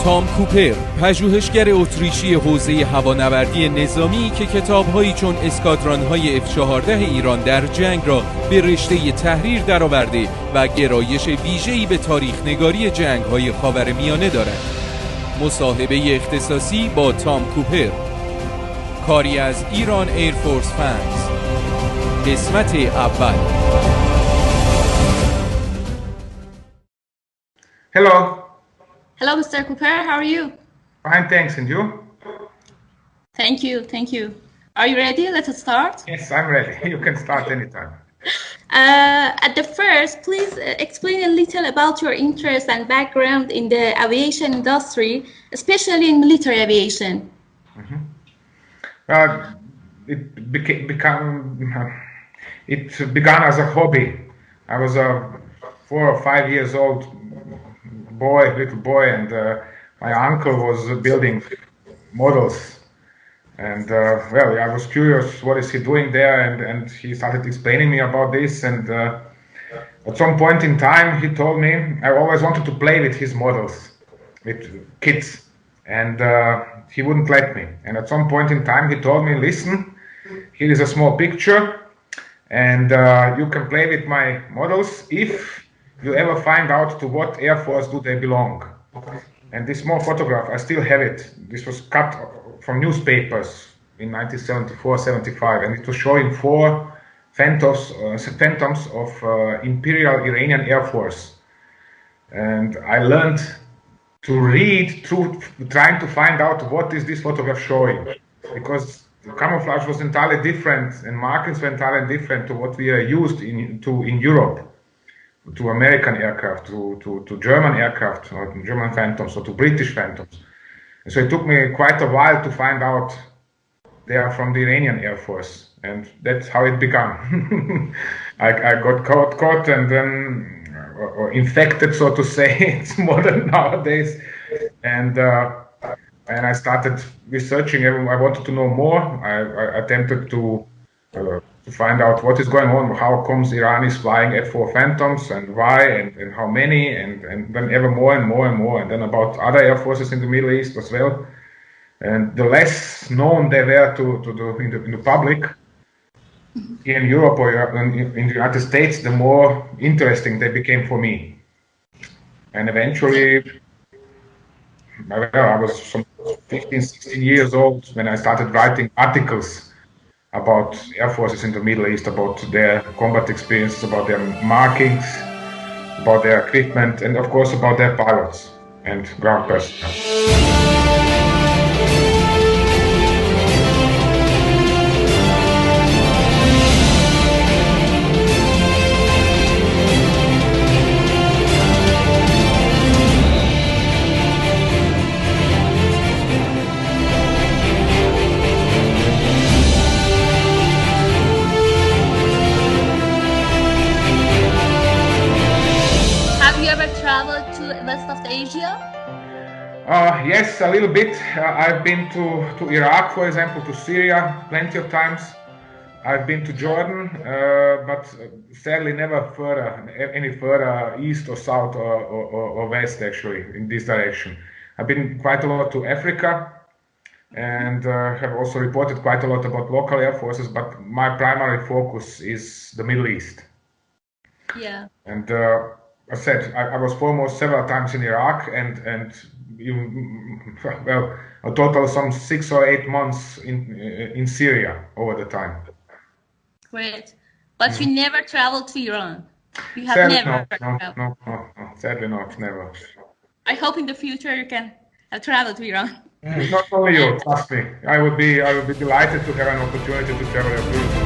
تام کوپر، پژوهشگر اتریشی حوزه هوانوردی نظامی که کتاب‌هایی چون اسکادران‌های F-14 ایران در جنگ را به رشته تحریر درآورده و گرایش ویژه‌ای به تاریخ‌نگاری جنگ‌های خاورمیانه دارد. مصاحبه اختصاصی با تام کوپر، کاری از ایران ایرفورس فنز، قسمت اول. Hello. Hello, Mr. Cooper. How are you? Fine, thanks. And you? Thank you. Are you ready? Let us start. Yes, I'm ready. You can start anytime. At the first, please explain a little about your interest and background in the aviation industry, especially in military aviation. It began as a hobby. I was a 4 or 5 years old little boy, and my uncle was building models. And I was curious, what is he doing there? And he started explaining me about this. And at some point in time, he told me I always wanted to play with his models, with kids, and he wouldn't let me. And at some point in time, he told me, "Listen, here is a small picture, and you can play with my models if you ever find out to what Air Force do they belong." And this small photograph, I still have it. This was cut from newspapers in 1974-75, and it was showing 4 phantoms of Imperial Iranian Air Force. And I learned to read through trying to find out what is this photograph showing, because the camouflage was entirely different and markings were entirely different to what we are used in Europe, to American aircraft, to German aircraft, or German Phantoms, or to British Phantoms. And so it took me quite a while to find out they are from the Iranian Air Force, and that's how it began. I got caught and then or infected, so to say. It's modern nowadays, and I started researching. I wanted to know more. I attempted to find out what is going on, how comes Iran is flying F-4 Phantoms, and why, and how many, and then ever more and more and more, and then about other air forces in the Middle East as well. And the less known they were in the public here in Europe or in the United States, the more interesting they became for me. And eventually, I was some 15, 16 years old when I started writing articles about air forces in the Middle East, about their combat experiences, about their markings, about their equipment, and of course about their pilots and ground personnel. Traveled to West of Asia? Yes, a little bit. I've been to Iraq, for example, to Syria plenty of times. I've been to Jordan, but sadly never any further east or south or west, actually, in this direction. I've been quite a lot to Africa, and have also reported quite a lot about local air forces, but my primary focus is the Middle East. Yeah. And I said I was foremost several times in Iraq, and a total of some 6 or 8 months in Syria over the time. Great, but you never traveled to Iran. You have Sadly, never. No. Sadly not, never. I hope in the future you can have traveled to Iran. Not only you, trust me. I would be delighted to have an opportunity to travel abroad.